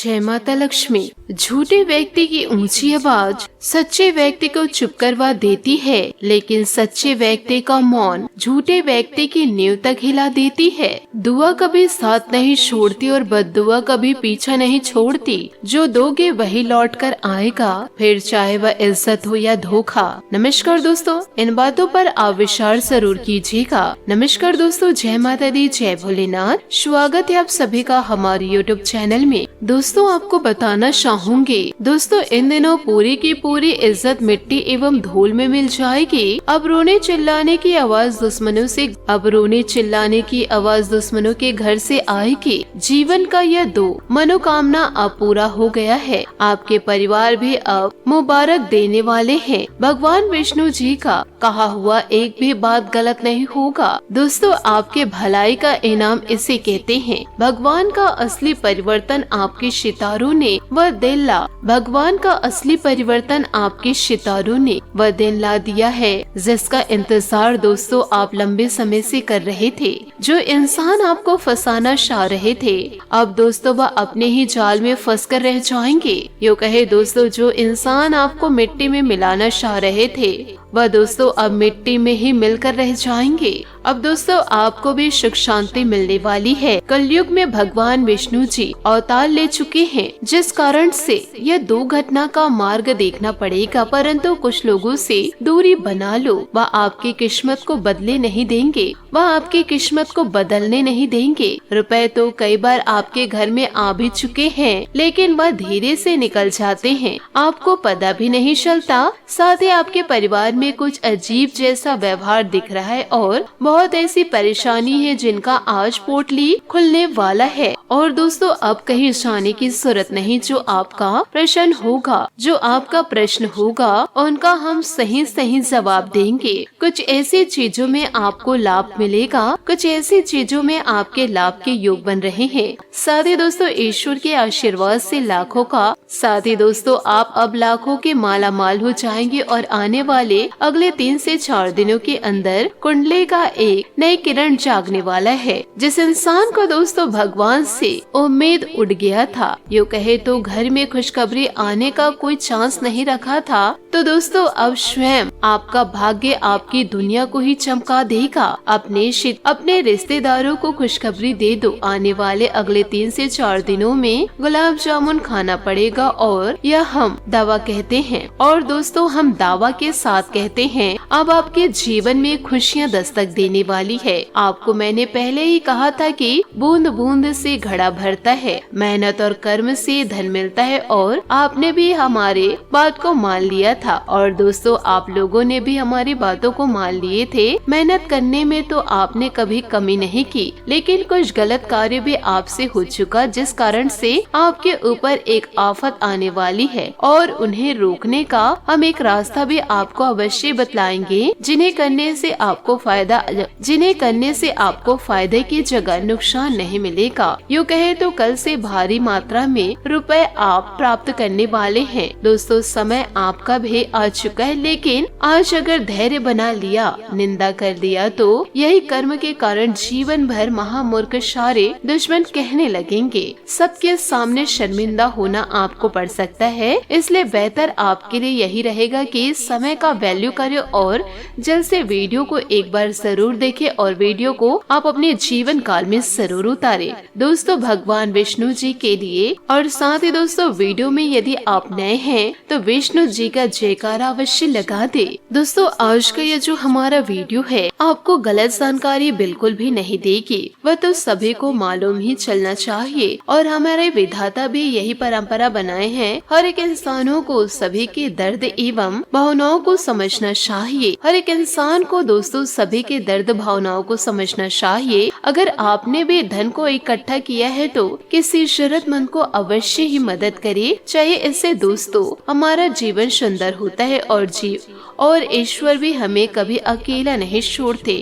जय माता लक्ष्मी। झूठे व्यक्ति की ऊंची आवाज सच्चे व्यक्ति को चुप करवा देती है, लेकिन सच्चे व्यक्ति का मौन झूठे व्यक्ति की नींव तक हिला देती है। दुआ कभी साथ नहीं छोड़ती और बद्दुआ कभी पीछा नहीं छोड़ती। जो दोगे वही लौट कर आएगा, फिर चाहे वह इज्जत हो या धोखा। नमस्कार दोस्तों, इन बातों पर आप विचार जरूर कीजिएगा। नमस्कार दोस्तों, जय माता दी, जय भोलेनाथ। स्वागत है आप सभी का हमारे यूट्यूब चैनल में। दोस्तों, आपको बताना चाहूंगी दोस्तों, इन दिनों पूरी की पूरी इज्जत मिट्टी एवं धूल में मिल जाएगी। अब रोने चिल्लाने की आवाज दुश्मनों के घर से आएगी। जीवन का यह दो मनोकामना अब पूरा हो गया है। आपके परिवार भी अब मुबारक देने वाले हैं। भगवान विष्णु जी का कहा हुआ एक भी बात गलत नहीं होगा। दोस्तों, आपके भलाई का इनाम इसे कहते हैं। भगवान का असली परिवर्तन आपके सितारों ने वह दिन ला दिया है जिसका इंतजार दोस्तों आप लंबे समय से कर रहे थे। जो इंसान आपको फंसाना चाह रहे थे, अब दोस्तों वह अपने ही जाल में फंस कर रह जाएंगे। यूँ कहे दोस्तों, जो इंसान आपको मिट्टी में मिलाना चाह रहे थे, वह दोस्तों अब मिट्टी में ही मिलकर रह जाएंगे। अब दोस्तों आपको भी सुख शांति मिलने वाली है। कलयुग में भगवान विष्णु जी अवतार ले चुके हैं, जिस कारण से यह दो घटना का मार्ग देखना पड़ेगा। परंतु कुछ लोगों से दूरी बना लो, वह आपकी किस्मत को बदलने नहीं देंगे। रुपए तो कई बार आपके घर में आ भी चुके हैं, लेकिन वह धीरे से निकल जाते हैं, आपको पता भी नहीं चलता। साथ ही आपके परिवार में कुछ अजीब जैसा व्यवहार दिख रहा है और बहुत ऐसी परेशानी है जिनका आज पोटली खुलने वाला है। और दोस्तों अब कहीं जाने की जरूरत नहीं। जो आपका प्रश्न होगा उनका हम सही जवाब देंगे। कुछ ऐसी चीजों में आपको लाभ मिलेगा, कुछ ऐसी चीजों में आपके लाभ के योग बन रहे हैं। साथ ही दोस्तों ईश्वर के आशीर्वाद से आप अब लाखों के माला माल हो जाएंगे और आने वाले अगले 3 से 4 दिनों के अंदर कुंडली का एक नई किरण जागने वाला है। जिस इंसान को दोस्तों भगवान से उम्मीद उड़ गया था, यूँ कहे तो घर में खुशखबरी आने का कोई चांस नहीं रखा था, तो दोस्तों अब स्वयं आपका भाग्य आपकी दुनिया को ही चमका देगा। अपने रिश्तेदारों को खुशखबरी दे दो, आने वाले अगले 3 से 4 दिनों में गुलाब जामुन खाना पड़ेगा। और यह हम दावा कहते हैं, और दोस्तों हम दावा के साथ कहते हैं, अब आपके जीवन में खुशियाँ दस्तक देने वाली है। आपको मैंने पहले ही कहा था कि बूंद बूंद से घड़ा भरता है, मेहनत और कर्म से धन मिलता है, और आपने भी हमारे बात को मान लिया था। और दोस्तों आप लोगों ने भी हमारी बातों को मान लिए थे। मेहनत करने में तो आपने कभी कमी नहीं की, लेकिन कुछ गलत कार्य भी आपसे हो चुका, जिस कारण से आपके ऊपर एक आफत आने वाली है। और उन्हें रोकने का हम एक रास्ता भी आपको अवश्य बतलाएंगे, जिन्हें करने से आपको फायदे की जगह नुकसान नहीं मिलेगा। यूँ कहे तो कल से भारी मात्रा में रुपए आप प्राप्त करने वाले हैं। दोस्तों समय आपका भी आ चुका है, लेकिन आज अगर धैर्य बना लिया, निंदा कर दिया, तो यही कर्म के कारण जीवन भर महामूर्ख सारे दुश्मन कहने लगेंगे। सबके सामने शर्मिंदा होना आपको पड़ सकता है, इसलिए बेहतर आपके लिए यही रहेगा कि समय का वैल्यू करें और जल्द से वीडियो को एक बार जरूर देखें और वीडियो को आप अपने जीवन काल में जरूर उतारें दोस्तों भगवान विष्णु जी के लिए। और साथ ही दोस्तों वीडियो में यदि आप नए हैं तो विष्णु जी का जयकारा अवश्य लगा दे। दोस्तों आज का ये जो हमारा वीडियो है आपको गलत जानकारी बिल्कुल भी नहीं देगी, वह तो सभी को मालूम ही चलना चाहिए। और हमारे विधाता भी यही परंपरा बनाए हैं, हर एक इंसानों को सभी के दर्द एवं भावनाओं को समझना चाहिए। हर एक इंसान को दोस्तों सभी के दर्द भावनाओं को समझना चाहिए। अगर आपने भी धन को इकट्ठा किया है तो किसी जरूरतमंद को अवश्य ही मदद करे, चाहे इससे दोस्तों हमारा जीवन सुंदर होता है और ईश्वर भी हमें कभी अकेला नहीं छोड़ते।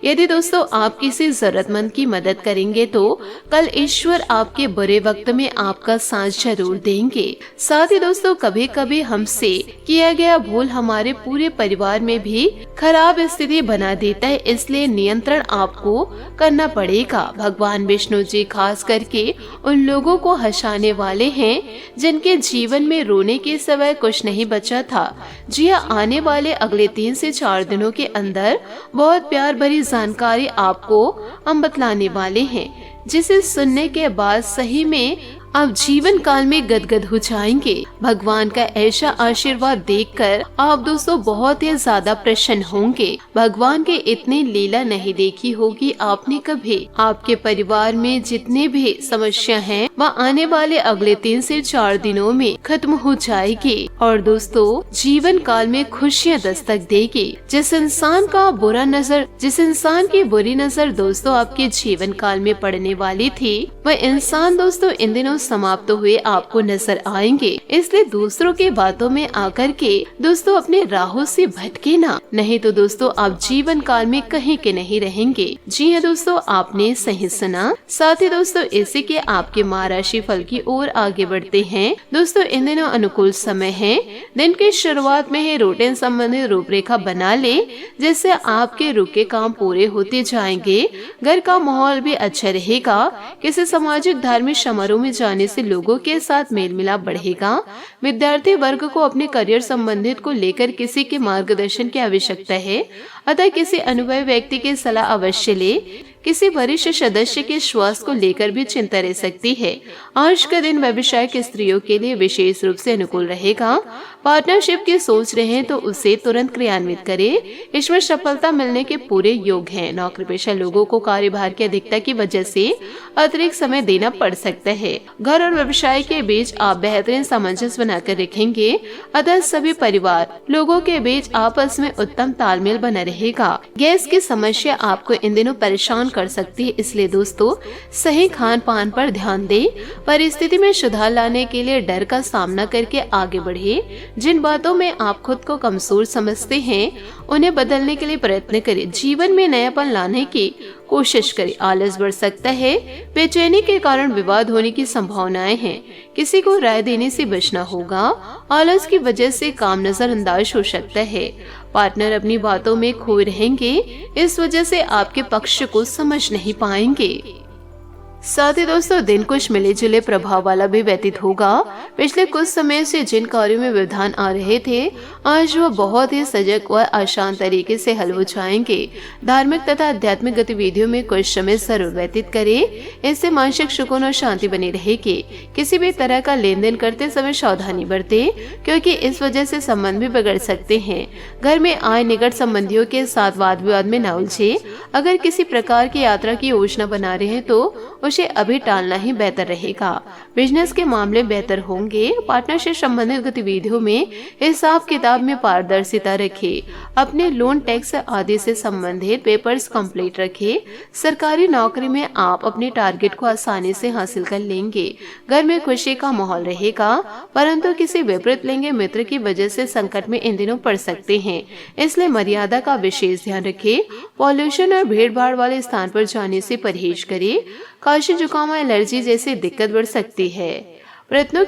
यदि दोस्तों आप किसी जरूरतमंद की मदद करेंगे तो कल ईश्वर आपके बुरे वक्त में आपका साथ जरूर देंगे। साथ ही दोस्तों कभी कभी हमसे किया गया भूल हमारे पूरे परिवार में भी खराब स्थिति बना देता है, इसलिए नियंत्रण आपको करना पड़ेगा। भगवान विष्णु जी खास करके उन लोगों को हंसाने वाले हैं जिनके जीवन में रोने के सिवाय कुछ नहीं बचा था। जी हाँ, आने वाले अगले 3 से 4 दिनों के अंदर बहुत प्यार भरी जानकारी आपको हम बतलाने वाले हैं, जिसे सुनने के बाद सही में आप जीवन काल में गदगद हो जाएंगे। भगवान का ऐसा आशीर्वाद देखकर आप दोस्तों बहुत ही ज्यादा प्रसन्न होंगे। भगवान के इतनी लीला नहीं देखी होगी आपने कभी। आपके परिवार में जितने भी समस्या हैं, वह आने वाले अगले 3 से 4 दिनों में खत्म हो जाएगी और दोस्तों जीवन काल में खुशियाँ दस्तक देगी। जिस इंसान की बुरी नजर दोस्तों आपके जीवन काल में पड़ने वाली थी, वह इंसान दोस्तों इन दिनों समाप्त हुए आपको नजर आएंगे। इसलिए दूसरों के बातों में आकर के दोस्तों अपने राहों से भटके ना, नहीं तो दोस्तों आप जीवन काल में कहीं के नहीं रहेंगे। जी हाँ दोस्तों, आपने सही सुना। साथ ही दोस्तों इसी के आपके माह राशि फल की ओर आगे बढ़ते हैं। दोस्तों इन दिनों अनुकूल समय है। दिन की शुरुआत में ही रूटीन संबंधित रूपरेखा बना ले, जिससे आपके रुके काम पूरे होते जाएंगे। घर का माहौल भी अच्छा रहेगा। किसी सामाजिक धार्मिक समारोह में जाने से लोगों के साथ मेल मिलाप बढ़ेगा। विद्यार्थी वर्ग को अपने करियर संबंधित को लेकर किसी के मार्गदर्शन की आवश्यकता है, अतः किसी अनुभवी व्यक्ति की सलाह अवश्य ले। किसी वरिष्ठ सदस्य के स्वास्थ्य को लेकर भी चिंता रह सकती है। आज का दिन व्यवसायिक स्त्रियों के लिए विशेष रूप से अनुकूल रहेगा। पार्टनरशिप की सोच रहे हैं तो उसे तुरंत क्रियान्वित करें। इसमें सफलता मिलने के पूरे योग हैं। नौकरी पेशा लोगों को कार्यभार की अधिकता की वजह से अतिरिक्त समय देना पड़ सकता है। घर और व्यवसाय के बीच आप बेहतरीन सामंजस्य बनाकर रखेंगे, अतः सभी परिवार लोगों के बीच आपस में उत्तम तालमेल बना रहेगा। गैस की समस्या आपको इन दिनों परेशान कर सकती है, इसलिए दोस्तों सही खान पान पर ध्यान दें। परिस्थिति में सुधार लाने के लिए डर का सामना करके आगे बढ़े। जिन बातों में आप खुद को कमजोर समझते हैं उन्हें बदलने के लिए प्रयत्न करें। जीवन में नयापन लाने की कोशिश करें। आलस बढ़ सकता है। बेचैनी के कारण विवाद होने की संभावनाएं हैं। किसी को राय देने से बचना होगा। आलस की वजह से काम नजरअंदाज हो सकता है। पार्टनर अपनी बातों में खोए रहेंगे, इस वजह से आपके पक्ष को समझ नहीं पाएंगे। साथ ही दोस्तों दिन कुछ मिले जुले प्रभाव वाला भी व्यतीत होगा। पिछले कुछ समय से जिन कार्यों में व्यवधान आ रहे थे, आज वह बहुत ही सजग व आसान तरीके से हल हो जाएंगे। धार्मिक तथा आध्यात्मिक गतिविधियों में कुछ समय जरूर व्यतीत करें, इससे मानसिक सुकून और शांति बनी रहेगी। किसी भी तरह का लेन देन करते समय सावधानी बरतें, क्योंकि इस वजह से संबंध भी बिगड़ सकते हैं। घर में आए निकट संबंधियों के साथ वाद विवाद में न उलझे। अगर किसी प्रकार की यात्रा की योजना बना रहे हैं तो उसे अभी टालना ही बेहतर रहेगा। बिजनेस के मामले बेहतर होंगे। पार्टनरशिप संबंधित गतिविधियों में हिसाब किताब में पारदर्शिता रखें। अपने लोन टैक्स आदि से संबंधित पेपर्स कंप्लीट रखें। सरकारी नौकरी में आप अपने टारगेट को आसानी से हासिल कर लेंगे। घर में खुशी का माहौल रहेगा, परंतु किसी विपरीत लिंगी मित्र की वजह से संकट में इन दिनों पड़ सकते हैं, इसलिए मर्यादा का विशेष ध्यान रखें। पॉल्यूशन और भीड़ भाड़ वाले स्थान पर जाने से परहेज करें। खांसी जुकाम और एलर्जी जैसी दिक्कत बढ़ सकती है। प्रयत्नों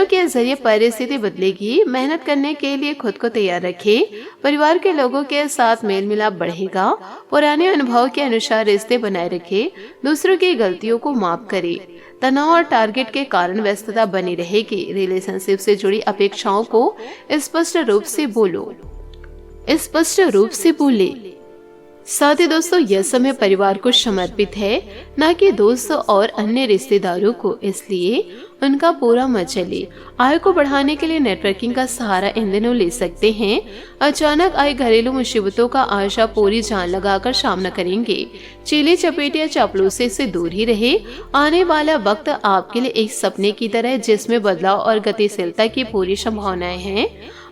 के जरिए परिस्थिति बदलेगी। मेहनत करने के लिए खुद को तैयार रखें। परिवार के लोगों के साथ मेल मिलाप बढ़ेगा। पुराने अनुभव के अनुसार रिश्ते बनाए रखें। दूसरों की गलतियों को माफ करें। तनाव और टारगेट के कारण व्यस्तता बनी रहेगी। रिलेशनशिप से जुड़ी अपेक्षाओं को स्पष्ट रूप से बोले। साथ ही दोस्तों यह समय परिवार को समर्पित है, न कि दोस्तों और अन्य रिश्तेदारों को, इसलिए उनका पूरा मत चले। आय को बढ़ाने के लिए नेटवर्किंग का सहारा इन दिनों ले सकते हैं। अचानक आई घरेलू मुसीबतों का आशा पूरी जान लगाकर सामना करेंगे। चीली चपेट या चापलूसी से दूर ही रहे। आने वाला वक्त आपके लिए एक सपने की तरह है, जिसमें बदलाव और गतिशीलता की पूरी संभावनाएं हैं।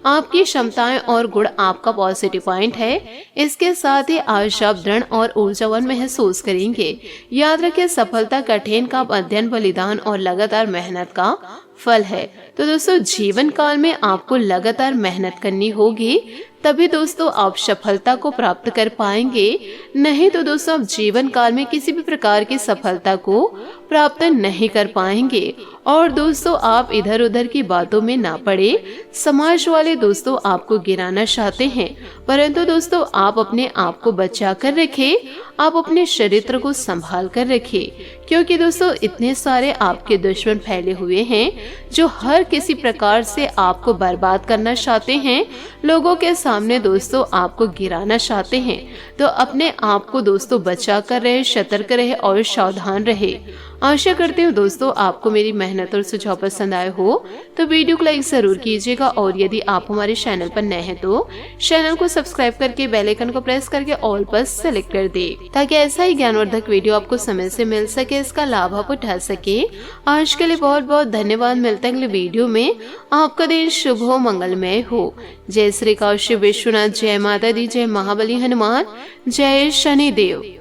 आपकी क्षमताएं और गुण आपका पॉजिटिव पॉइंट है। इसके साथ ही आज आप दृढ़ और ऊर्जावान महसूस करेंगे। याद रखें, सफलता कठिन का अध्ययन, बलिदान और लगातार मेहनत का फल है। तो दोस्तों, जीवन काल में आपको लगातार मेहनत करनी होगी, तभी दोस्तों आप सफलता को प्राप्त कर पाएंगे। नहीं तो दोस्तों आप जीवन काल में किसी भी प्रकार की सफलता को प्राप्त नहीं कर पाएंगे। और दोस्तों, आप इधर उधर की बातों में ना पड़े। समाज वाले दोस्तों आपको गिराना चाहते हैं, परंतु दोस्तों आप अपने आप को बचा कर रखें। आप अपने चरित्र को संभाल कर रखें, क्योंकि दोस्तों इतने सारे आपके दुश्मन फैले हुए हैं जो हर किसी प्रकार से आपको बर्बाद करना चाहते हैं, लोगों के सामने दोस्तों आपको गिराना चाहते हैं। तो अपने आप को दोस्तों बचा कर रहे, सतर्क रहे और सावधान रहे। आशा करती हूँ दोस्तों आपको मेरी मेहनत और सुझाव पसंद आए हो तो वीडियो को लाइक जरूर कीजिएगा, और यदि आप हमारे चैनल पर नए हैं तो चैनल को सब्सक्राइब करके बेल आइकन को प्रेस करके ऑल पर सेलेक्ट कर दे, ताकि ऐसा ही ज्ञानवर्धक वीडियो आपको समय से मिल सके, इसका लाभ आप उठा सके। आज के लिए बहुत बहुत धन्यवाद। मिलते हैं अगले वीडियो में। आपका दिन शुभ हो, मंगलमय हो। जय श्री काशी विश्वनाथ, जय माता दी, जय महाबली हनुमान, जय शनिदेव।